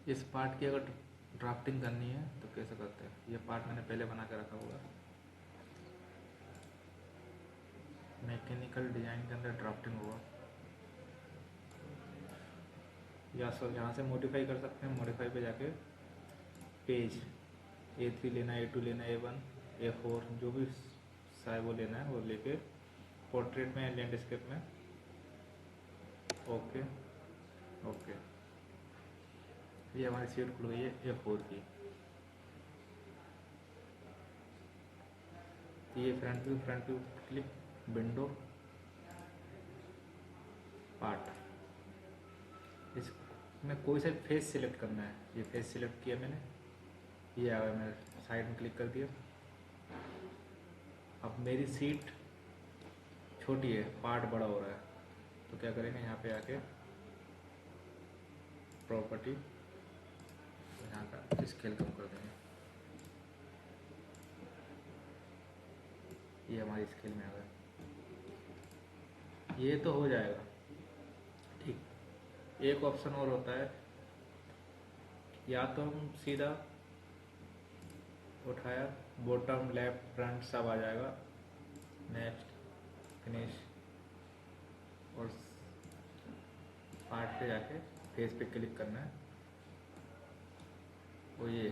इस पार्ट की अगर ड्राफ्टिंग करनी है तो कैसे करते हैं। ये पार्ट मैंने पहले बना के रखा हुआ है। मैकेनिकल डिज़ाइन के अंदर ड्राफ्टिंग होगा, या सर यहाँ से मॉडिफाई कर सकते हैं। मॉडिफाई पे जाके पेज A3 लेना है, A2 लेना है, A1, A4 जो भी साइज वो लेना है वो लेके पोर्ट्रेट में, लैंडस्केप में, ओके ओके। ये हमारी शीट खुल गई है A4 की। ये front view click, window, part. इसमें कोई सा फेस सिलेक्ट करना है। ये फेस सिलेक्ट किया मैंने, ये आ गया, मैंने साइड में क्लिक कर दिया। अब मेरी सीट छोटी है, पार्ट बड़ा हो रहा है, तो क्या करेंगे, यहाँ पे आके प्रॉपर्टी, यहाँ का स्केल कम कर देंगे। ये हमारी स्केल में आ गया। ये तो हो जाएगा ठीक। एक ऑप्शन और होता है, या तो हम सीधा उठाया, बॉटम लेफ्ट फ्रंट सब आ जाएगा, नेक्स्ट फिनिश, और पार्ट पे जाके फेस पे क्लिक करना है। वो ये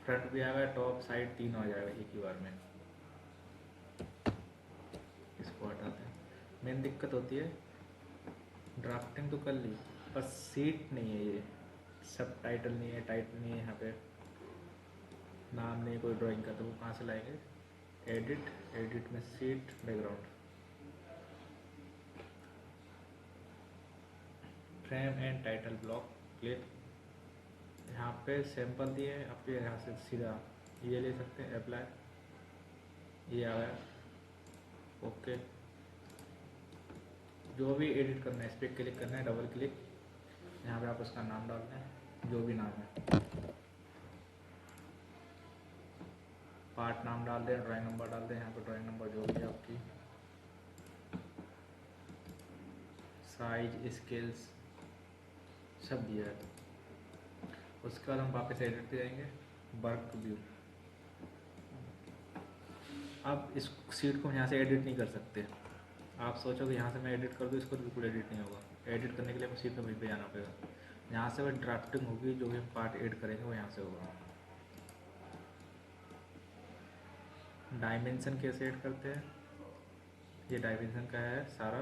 फ्रंट भी आएगा, टॉप साइड तीनों आ जाएगा एक ही बार में। इसको हटाते हैं। मेन दिक्कत होती है, ड्राफ्टिंग तो कर ली पर सीट नहीं है, ये सब टाइटल नहीं है, टाइटल नहीं है, यहाँ पे नाम नहीं, कोई ड्राइंग का, तो वो कहाँ से लाएंगे। एडिट, एडिट में seat, background, frame and title block, click. यहाँ पे सैंपल दिए हैं, आप यहाँ से सीधा ये ले सकते हैं, अप्लाई, ये आ गया, ओके। जो भी एडिट करना है इस पर क्लिक करना है, डबल क्लिक, यहाँ पे आप उसका नाम डालना है, जो भी नाम है, पार्ट नाम डाल दें, ड्राइंग नंबर डाल दें, यहाँ पर ड्राइंग नंबर जो भी है आपकी, साइज, स्केल्स सब दिया है। उसके बाद हम वापस एडिट पे जाएंगे, वर्क व्यू। अब इस सीट को हम यहाँ से एडिट नहीं कर सकते। आप सोचोगे यहाँ से मैं एडिट कर दूँ, इसको तो बिल्कुल एडिट नहीं होगा। एडिट करने के लिए हमें सीट में वहीं पे जाना पड़ेगा। यहाँ से वह ड्राफ्टिंग होगी, जो भी हम पार्ट ऐड करेंगे वो यहाँ से होगा। डायमेंशन कैसे ऐड करते हैं, ये डायमेंशन का है सारा,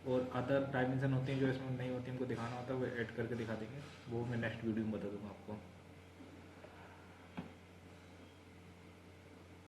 और अदर डायमेंशन होती हैं जो इसमें नहीं होती, उनको दिखाना होता है, वो ऐड करके दिखा देंगे, वो मैं नेक्स्ट वीडियो में बता दूँगा आपको।